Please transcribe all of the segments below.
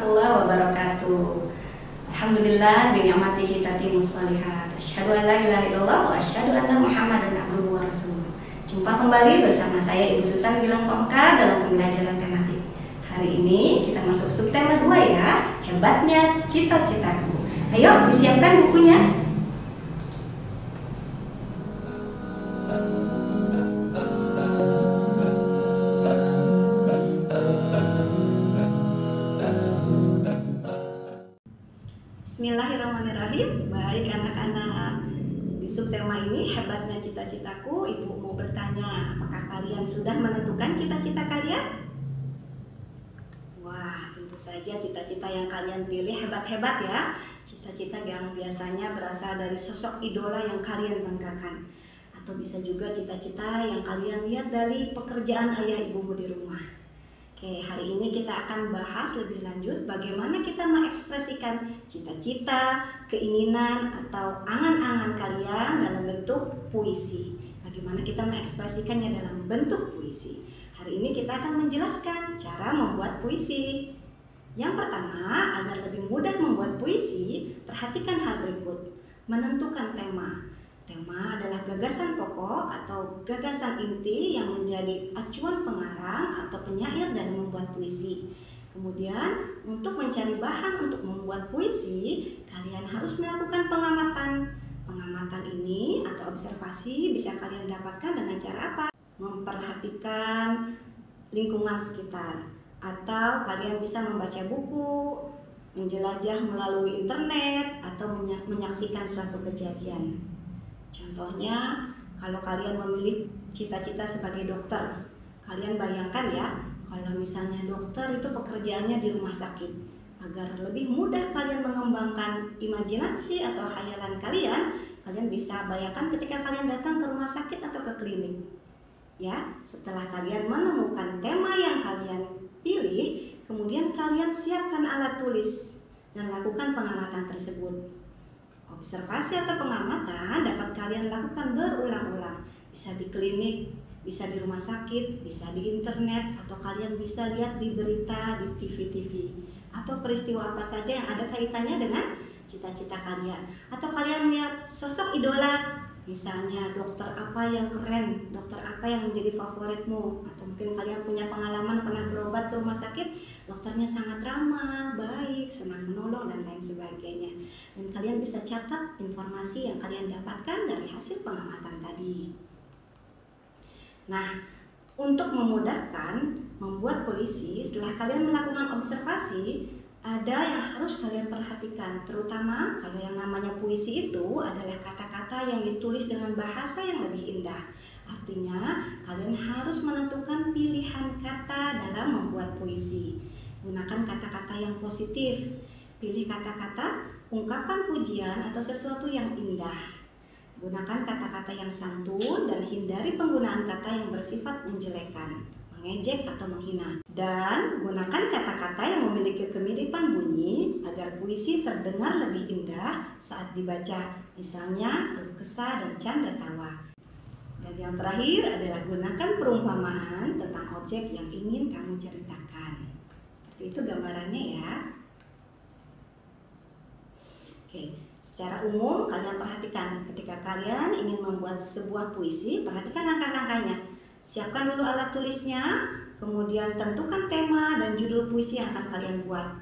warahmatullahi wabarakatuh. Alhamdulillah binikmatihi tatimmus shalihat. Asyhadu an la ilaha illallah wa asyhadu anna Muhammadan abduhu wa rasuluh. Jumpa kembali bersama saya Ibu Susan Gilang Pamka dalam pembelajaran tematik. Hari ini kita masuk subtema 2 ya, hebatnya cita-citaku. Ayo disiapkan bukunya. Bismillahirrahmanirrahim. Baik anak-anak, di subtema ini hebatnya cita-citaku, Ibu mau bertanya, apakah kalian sudah menentukan cita-cita kalian? Wah, tentu saja cita-cita yang kalian pilih hebat-hebat ya. Cita-cita yang biasanya berasal dari sosok idola yang kalian banggakan. Atau bisa juga cita-cita yang kalian lihat dari pekerjaan ayah ibumu di rumah. Oke, hari ini kita akan bahas lebih lanjut bagaimana kita mengekspresikan cita-cita, keinginan, atau angan-angan kalian dalam bentuk puisi. Bagaimana kita mengekspresikannya dalam bentuk puisi. Hari ini kita akan menjelaskan cara membuat puisi. Yang pertama, agar lebih mudah membuat puisi, perhatikan hal berikut. Menentukan tema. Tema adalah gagasan pokok atau gagasan inti yang menjadi acuan pengarang atau penyair dalam membuat puisi. Kemudian, untuk mencari bahan untuk membuat puisi, kalian harus melakukan pengamatan. Pengamatan ini atau observasi bisa kalian dapatkan dengan cara apa? Memperhatikan lingkungan sekitar, atau kalian bisa membaca buku, menjelajah melalui internet, atau menyaksikan suatu kejadian. Contohnya, kalau kalian memilih cita-cita sebagai dokter, kalian bayangkan ya, kalau misalnya dokter itu pekerjaannya di rumah sakit. Agar lebih mudah kalian mengembangkan imajinasi atau khayalan kalian bisa bayangkan ketika kalian datang ke rumah sakit atau ke klinik. Ya, setelah kalian menemukan tema yang kalian pilih, kemudian kalian siapkan alat tulis dan lakukan pengamatan tersebut. Observasi atau pengamatan dapat kalian lakukan berulang-ulang. Bisa di klinik, bisa di rumah sakit, bisa di internet, atau kalian bisa lihat di berita, di TV-TV. Atau peristiwa apa saja yang ada kaitannya dengan cita-cita kalian. Atau kalian lihat sosok idola, misalnya dokter apa yang keren, dokter apa yang menjadi favoritmu. Atau mungkin kalian punya pengalaman pernah berobat ke rumah sakit, dokternya sangat ramah, baik, senang menolong, dan lain sebagainya. Dan kalian bisa catat informasi yang kalian dapatkan dari hasil pengamatan tadi. Nah, untuk memudahkan membuat puisi, setelah kalian melakukan observasi, ada yang harus kalian perhatikan, terutama kalau yang namanya puisi itu adalah kata-kata yang ditulis dengan bahasa yang lebih indah. Artinya, kalian harus menentukan pilihan kata dalam membuat puisi. Gunakan kata-kata yang positif. Pilih kata-kata ungkapan pujian atau sesuatu yang indah. Gunakan kata-kata yang santun dan hindari penggunaan kata yang bersifat menjelekan, mengejek atau menghina. Dan gunakan kata-kata yang memiliki kemiripan bunyi agar puisi terdengar lebih indah saat dibaca, misalnya keluh kesah dan canda tawa. Dan yang terakhir adalah gunakan perumpamaan tentang objek yang ingin kamu ceritakan. Seperti itu gambarannya ya. Oke, secara umum kalian perhatikan ketika kalian ingin membuat sebuah puisi, perhatikan langkah-langkahnya. Siapkan dulu alat tulisnya, kemudian tentukan tema dan judul puisi yang akan kalian buat.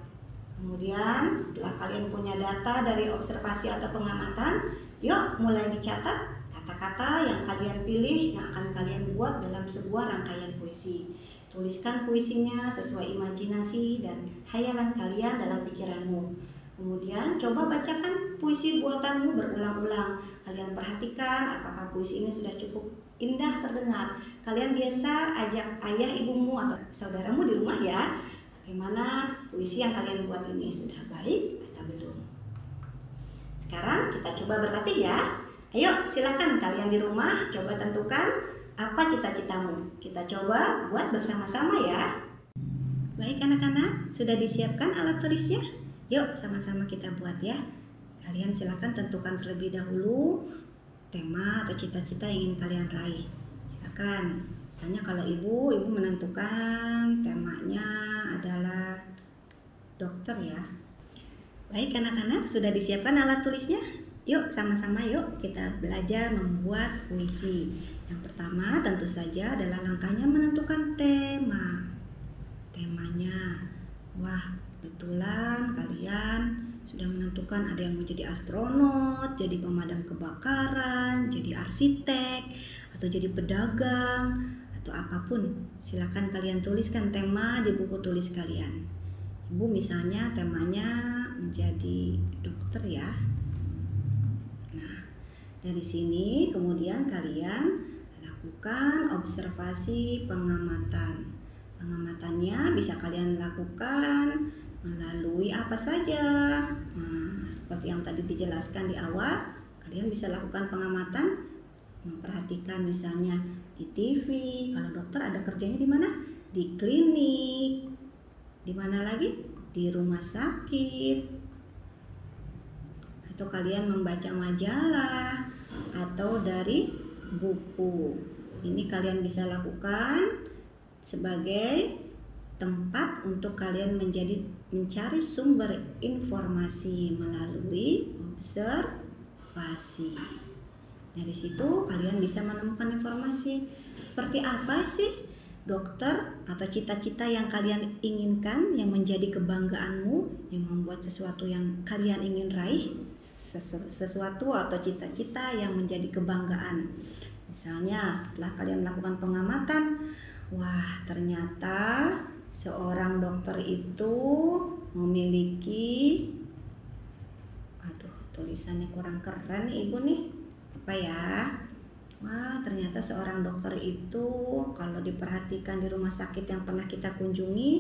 Kemudian setelah kalian punya data dari observasi atau pengamatan, yuk mulai dicatat kata-kata yang kalian pilih yang akan kalian buat dalam sebuah rangkaian puisi. Tuliskan puisinya sesuai imajinasi dan khayalan kalian dalam pikiranmu. Kemudian coba bacakan puisi buatanmu berulang-ulang. Kalian perhatikan apakah puisi ini sudah cukup indah terdengar. Kalian biasa ajak ayah ibumu atau saudaramu di rumah ya. Bagaimana puisi yang kalian buat ini, sudah baik atau belum? Sekarang kita coba berlatih ya. Ayo silakan kalian di rumah coba tentukan apa cita-citamu. Kita coba buat bersama-sama ya. Baik anak-anak, sudah disiapkan alat tulisnya? Yuk sama-sama kita buat ya. Kalian silakan tentukan terlebih dahulu tema atau cita-cita yang ingin kalian raih. Silakan. Misalnya kalau ibu menentukan temanya adalah dokter dokter ya. Baik anak-anak, sudah disiapkan alat tulisnya? Yuk sama-sama yuk kita belajar membuat puisi. Yang pertama tentu saja adalah langkahnya menentukan tema. Temanya, wah betulan kalian sudah menentukan ada yang mau jadi astronot, jadi pemadam kebakaran, jadi arsitek, atau jadi pedagang, atau apapun. Silakan kalian tuliskan tema di buku tulis kalian. Ibu misalnya temanya menjadi dokter ya. Nah, dari sini kemudian kalian lakukan observasi pengamatan. Pengamatannya bisa kalian lakukan melalui apa saja. Nah, seperti yang tadi dijelaskan di awal, kalian bisa lakukan pengamatan memperhatikan misalnya di TV. Kalau dokter ada kerjanya di mana? Di klinik. Di mana lagi? Di rumah sakit. Atau kalian membaca majalah atau dari buku. Ini kalian bisa lakukan sebagai tempat untuk kalian mencari sumber informasi melalui observasi. Dari situ kalian bisa menemukan informasi seperti apa sih dokter atau cita-cita yang kalian inginkan, yang menjadi kebanggaanmu, yang membuat sesuatu yang kalian ingin raih, sesuatu atau cita-cita yang menjadi kebanggaan. Misalnya setelah kalian melakukan pengamatan, wah ternyata seorang dokter itu memiliki, aduh tulisannya kurang keren nih ibu nih, apa ya? Wah ternyata seorang dokter itu kalau diperhatikan di rumah sakit yang pernah kita kunjungi,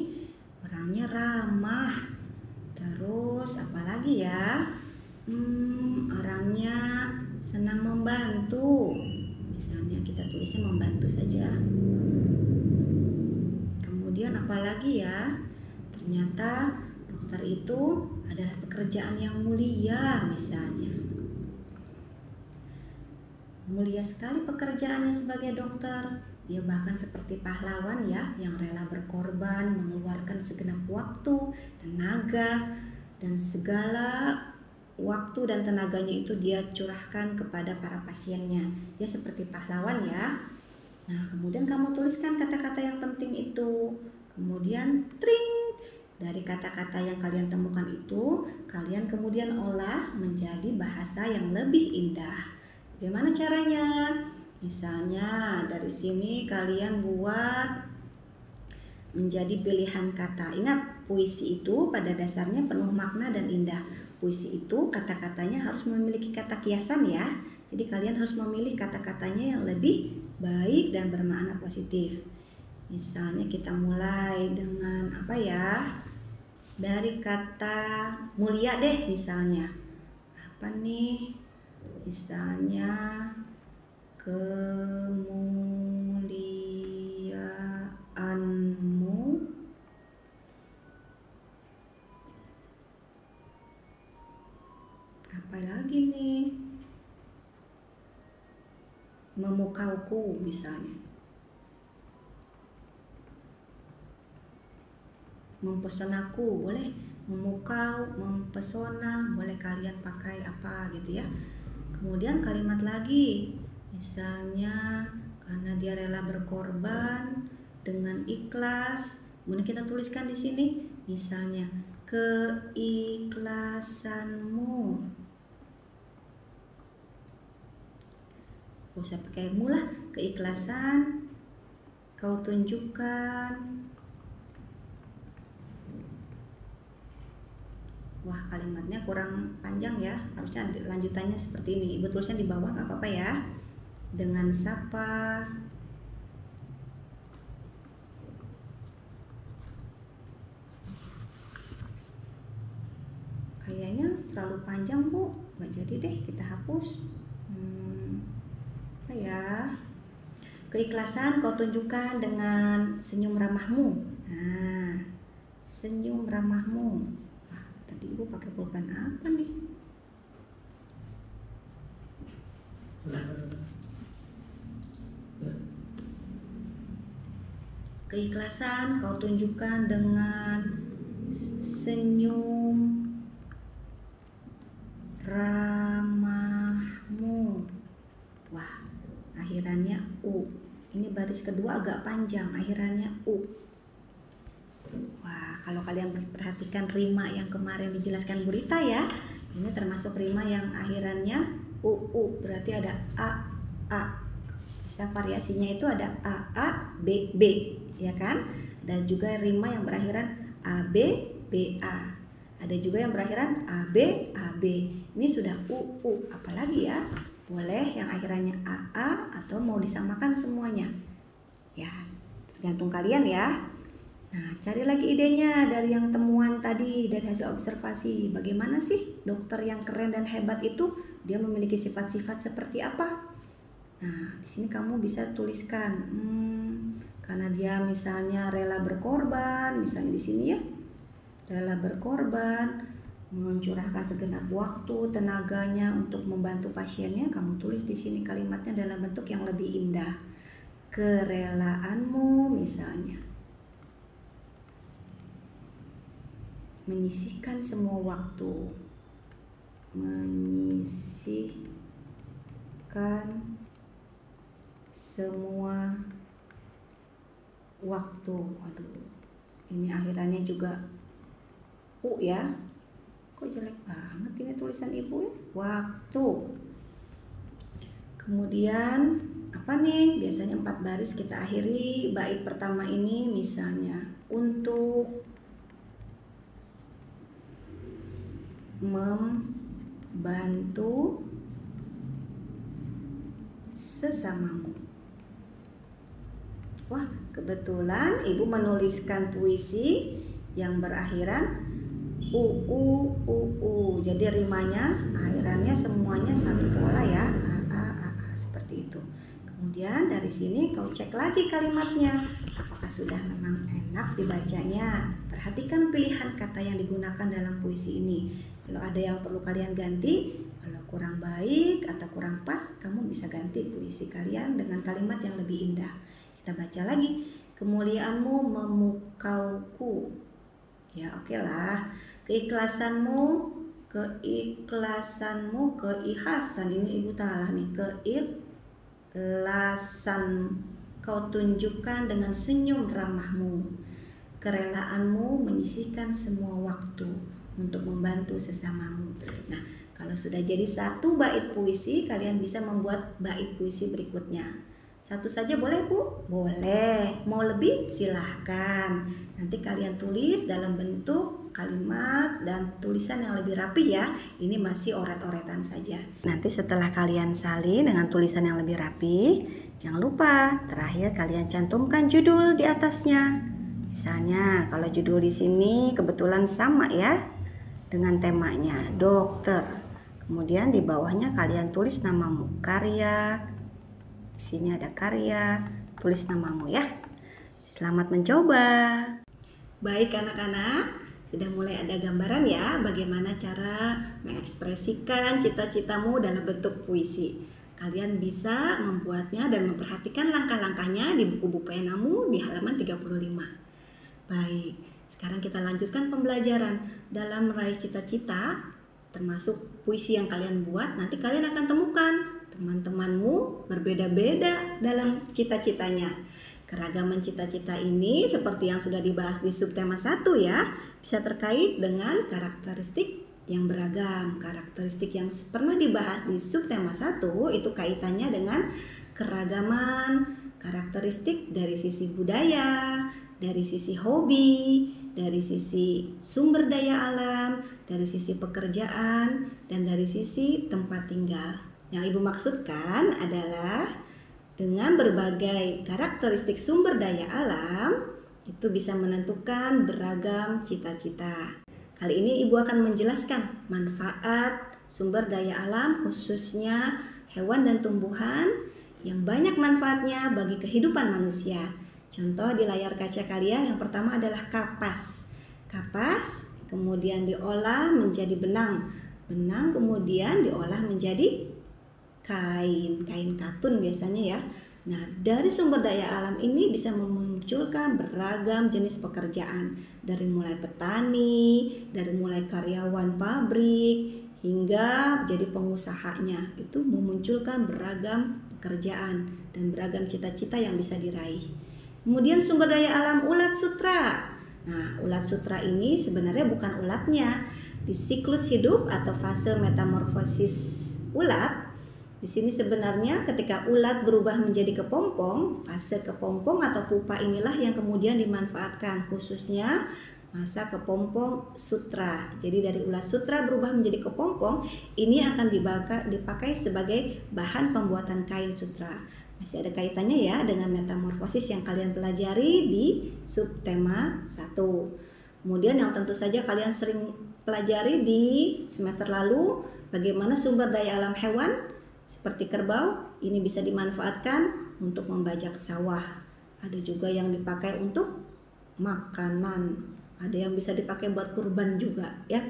orangnya ramah. Terus apalagi ya? Orangnya senang membantu. Misalnya kita tulisnya membantu saja. Kemudian apalagi ya? Ternyata dokter itu adalah pekerjaan yang mulia misalnya. Mulia sekali pekerjaannya sebagai dokter. Dia bahkan seperti pahlawan ya, yang rela berkorban, mengeluarkan segenap waktu, tenaga, dan segala waktu dan tenaganya itu dia curahkan kepada para pasiennya. Dia seperti pahlawan ya. Nah, kemudian kamu tuliskan kata-kata yang penting itu. Kemudian tring, dari kata-kata yang kalian temukan itu, kalian kemudian olah menjadi bahasa yang lebih indah. Bagaimana caranya? Misalnya dari sini kalian buat menjadi pilihan kata. Ingat, puisi itu pada dasarnya penuh makna dan indah. Puisi itu kata-katanya harus memiliki kata kiasan ya. Jadi kalian harus memilih kata-katanya yang lebih baik dan bermakna positif. Misalnya kita mulai dengan apa ya? Dari kata mulia deh misalnya. Apa nih? Misalnya kemuliaanmu apa lagi nih, memukauku misalnya, mempesonaku boleh, memukau, mempesona boleh kalian pakai apa gitu ya. Kemudian kalimat lagi, misalnya karena dia rela berkorban dengan ikhlas. Kemudian kita tuliskan di sini, misalnya keikhlasanmu. Gak usah pakai mulah, keikhlasan kau tunjukkan. Wah kalimatnya kurang panjang ya, harusnya lanjutannya seperti ini. Ibu tulisnya di bawah gak apa-apa ya. Dengan siapa? Kayaknya terlalu panjang bu, gak jadi deh kita hapus. Apa ya? Keikhlasan kau tunjukkan dengan senyum ramahmu. Nah, senyum ramahmu. Tadi ibu pakai pulpen apa nih? Keikhlasan kau tunjukkan dengan senyum ramahmu. Wah, akhirannya U. Ini baris kedua agak panjang, akhirannya U. Wah, kalau kalian perhatikan rima yang kemarin dijelaskan Bu Rita ya, ini termasuk rima yang akhirannya UU, berarti ada A. Bisa variasinya itu ada AA, BB, ya kan? Dan juga rima yang berakhiran AB, BA. Ada juga yang berakhiran AB, AB. Ini sudah UU, apalagi ya? Boleh yang akhirannya AA atau mau disamakan semuanya. Ya, tergantung kalian ya. Nah, cari lagi idenya dari yang temuan tadi, dari hasil observasi. Bagaimana sih dokter yang keren dan hebat itu? Dia memiliki sifat-sifat seperti apa? Nah, di sini kamu bisa tuliskan. Karena dia misalnya rela berkorban, misalnya di sini ya. Rela berkorban, mencurahkan segenap waktu, tenaganya untuk membantu pasiennya. Kamu tulis di sini kalimatnya dalam bentuk yang lebih indah. Kerelaanmu misalnya. Menyisihkan semua waktu, menyisihkan semua waktu. Aduh, ini akhirannya juga U ya. Kok jelek banget ini tulisan ibu ya? Waktu. Kemudian apa nih? Biasanya 4 baris kita akhiri bait pertama ini, misalnya untuk membantu sesamamu. Wah, kebetulan ibu menuliskan puisi yang berakhiran UU. Jadi rimanya akhirannya semuanya satu pola ya, AA seperti itu. Kemudian dari sini kau cek lagi kalimatnya, apakah sudah memang enak dibacanya. Perhatikan pilihan kata yang digunakan dalam puisi ini. Kalau ada yang perlu kalian ganti, kalau kurang baik atau kurang pas, kamu bisa ganti puisi kalian dengan kalimat yang lebih indah. Kita baca lagi. Kemuliaanmu memukauku. Ya, oke lah. Keikhlasanmu, keikhlasan ini ibu talah nih, keikhlasan kau tunjukkan dengan senyum ramahmu. Kerelaanmu menyisihkan semua waktu untuk membantu sesamamu. Nah, kalau sudah jadi satu bait puisi, kalian bisa membuat bait puisi berikutnya. Satu saja boleh Bu? Boleh. Mau lebih? Silahkan. Nanti kalian tulis dalam bentuk kalimat dan tulisan yang lebih rapi ya. Ini masih oret-oretan saja. Nanti setelah kalian salin dengan tulisan yang lebih rapi, jangan lupa terakhir kalian cantumkan judul di atasnya. Misalnya kalau judul di sini kebetulan sama ya dengan temanya, dokter. Kemudian di bawahnya kalian tulis namamu, karya. Di sini ada karya, tulis namamu ya. Selamat mencoba. Baik anak-anak, sudah mulai ada gambaran ya bagaimana cara mengekspresikan cita-citamu dalam bentuk puisi. Kalian bisa membuatnya dan memperhatikan langkah-langkahnya di buku penamu di halaman 35. Baik, sekarang kita lanjutkan pembelajaran dalam meraih cita-cita, termasuk puisi yang kalian buat. Nanti kalian akan temukan teman-temanmu berbeda-beda dalam cita-citanya. Keragaman cita-cita ini seperti yang sudah dibahas di subtema 1 ya, bisa terkait dengan karakteristik yang beragam. Karakteristik yang pernah dibahas di subtema 1 itu kaitannya dengan keragaman, karakteristik dari sisi budaya, dari sisi hobi, dari sisi sumber daya alam, dari sisi pekerjaan, dan dari sisi tempat tinggal. Yang Ibu maksudkan adalah dengan berbagai karakteristik sumber daya alam, itu bisa menentukan beragam cita-cita. Kali ini Ibu akan menjelaskan manfaat sumber daya alam, khususnya hewan dan tumbuhan, yang banyak manfaatnya bagi kehidupan manusia. Contoh di layar kaca kalian yang pertama adalah kapas. Kapas kemudian diolah menjadi benang. Benang kemudian diolah menjadi kain katun biasanya ya. Nah, dari sumber daya alam ini bisa memunculkan beragam jenis pekerjaan, dari mulai petani, dari mulai karyawan pabrik, hingga jadi pengusahanya. Itu memunculkan beragam pekerjaan dan beragam cita-cita yang bisa diraih. Kemudian sumber daya alam ulat sutra. Nah, ulat sutra ini sebenarnya bukan ulatnya. Di siklus hidup atau fase metamorfosis ulat, di sini sebenarnya ketika ulat berubah menjadi kepompong, fase kepompong atau pupa inilah yang kemudian dimanfaatkan, khususnya masa kepompong sutra. Jadi dari ulat sutra berubah menjadi kepompong, ini akan dipakai sebagai bahan pembuatan kain sutra. Masih ada kaitannya ya dengan metamorfosis yang kalian pelajari di subtema 1. Kemudian yang tentu saja kalian sering pelajari di semester lalu, bagaimana sumber daya alam hewan seperti kerbau ini bisa dimanfaatkan untuk membajak sawah. Ada juga yang dipakai untuk makanan, ada yang bisa dipakai buat kurban juga ya.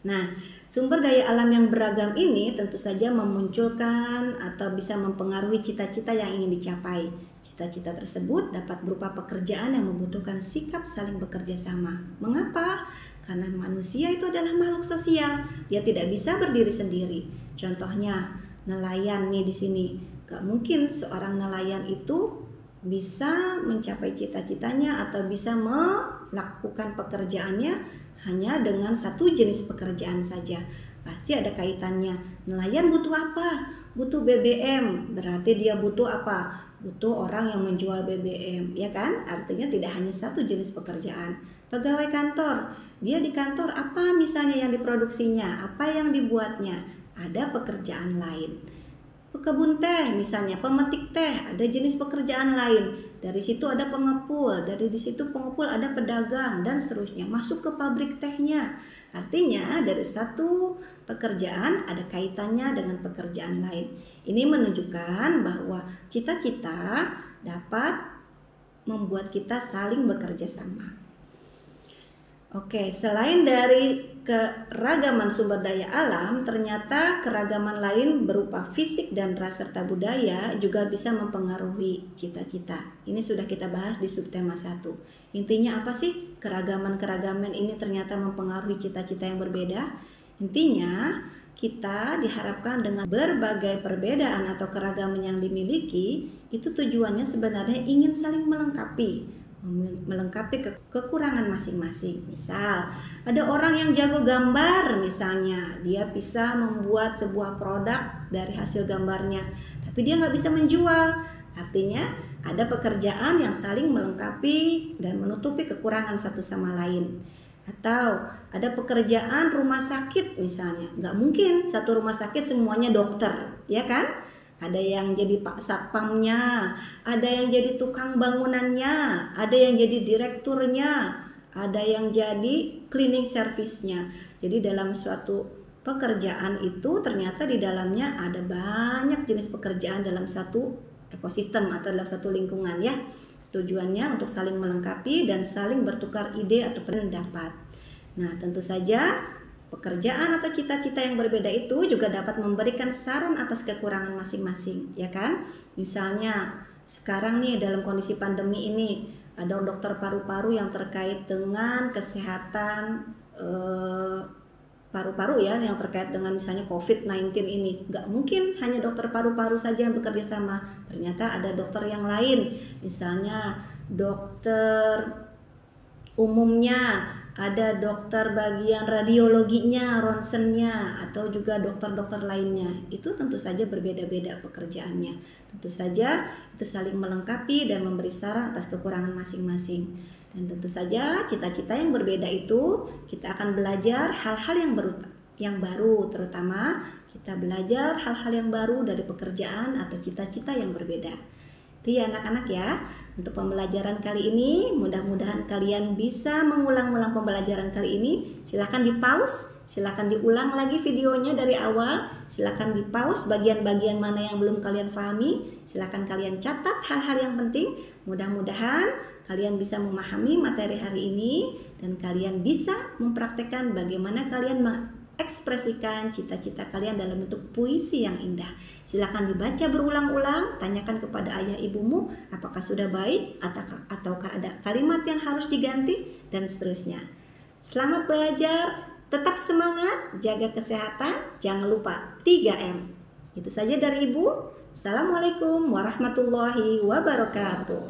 Nah, sumber daya alam yang beragam ini tentu saja memunculkan atau bisa mempengaruhi cita-cita yang ingin dicapai. Cita-cita tersebut dapat berupa pekerjaan yang membutuhkan sikap saling bekerja sama. Mengapa? Karena manusia itu adalah makhluk sosial, dia tidak bisa berdiri sendiri. Contohnya nelayan nih di sini, gak mungkin seorang nelayan itu bisa mencapai cita-citanya atau bisa melakukan pekerjaannya hanya dengan satu jenis pekerjaan saja. Pasti ada kaitannya. Nelayan butuh apa? Butuh BBM, berarti dia butuh apa? Butuh orang yang menjual BBM, ya kan? Artinya tidak hanya satu jenis pekerjaan. Pegawai kantor, dia di kantor apa misalnya yang diproduksinya, apa yang dibuatnya, ada pekerjaan lain. Pekebun teh misalnya, pemetik teh, ada jenis pekerjaan lain. Dari situ ada pengepul, dari di situ pengepul ada pedagang dan seterusnya, masuk ke pabrik tehnya. Artinya dari satu pekerjaan ada kaitannya dengan pekerjaan lain. Ini menunjukkan bahwa cita-cita dapat membuat kita saling bekerja sama. Oke, selain dari keragaman sumber daya alam, ternyata keragaman lain berupa fisik dan ras serta budaya juga bisa mempengaruhi cita-cita. Ini sudah kita bahas di subtema 1. Intinya apa sih? Keragaman-keragaman ini ternyata mempengaruhi cita-cita yang berbeda. Intinya, kita diharapkan dengan berbagai perbedaan atau keragaman yang dimiliki, itu tujuannya sebenarnya ingin saling melengkapi kekurangan masing-masing. Misal, ada orang yang jago gambar misalnya, dia bisa membuat sebuah produk dari hasil gambarnya, tapi dia nggak bisa menjual. Artinya ada pekerjaan yang saling melengkapi dan menutupi kekurangan satu sama lain. Atau ada pekerjaan rumah sakit misalnya, nggak mungkin satu rumah sakit semuanya dokter, ya kan? Ada yang jadi pak satpamnya, ada yang jadi tukang bangunannya, ada yang jadi direkturnya, ada yang jadi cleaning service-nya. Jadi dalam suatu pekerjaan itu ternyata di dalamnya ada banyak jenis pekerjaan dalam satu ekosistem atau dalam satu lingkungan ya. Tujuannya untuk saling melengkapi dan saling bertukar ide atau pendapat. Nah, tentu saja pekerjaan atau cita-cita yang berbeda itu juga dapat memberikan saran atas kekurangan masing-masing, ya kan? Misalnya sekarang nih dalam kondisi pandemi ini ada dokter paru-paru yang terkait dengan kesehatan paru-paru ya, yang terkait dengan misalnya COVID-19 ini. Nggak mungkin hanya dokter paru-paru saja yang bekerja sama. Ternyata ada dokter yang lain, misalnya dokter umumnya, ada dokter bagian radiologinya, ronsennya, atau juga dokter-dokter lainnya. Itu tentu saja berbeda-beda pekerjaannya. Tentu saja itu saling melengkapi dan memberi saran atas kekurangan masing-masing. Dan tentu saja cita-cita yang berbeda itu kita akan belajar hal-hal yang baru, terutama kita belajar hal-hal yang baru dari pekerjaan atau cita-cita yang berbeda. Itu ya anak-anak ya. Untuk pembelajaran kali ini, mudah-mudahan kalian bisa mengulang-ulang pembelajaran kali ini. Silahkan di-pause, silahkan diulang lagi videonya dari awal. Silahkan di-pause bagian-bagian mana yang belum kalian pahami. Silahkan kalian catat hal-hal yang penting. Mudah-mudahan kalian bisa memahami materi hari ini dan kalian bisa mempraktekkan bagaimana kalian ekspresikan cita-cita kalian dalam bentuk puisi yang indah. Silakan dibaca berulang-ulang, tanyakan kepada ayah ibumu apakah sudah baik ataukah ada kalimat yang harus diganti dan seterusnya. Selamat belajar, tetap semangat, jaga kesehatan, jangan lupa 3M. Itu saja dari Ibu. Assalamualaikum warahmatullahi wabarakatuh.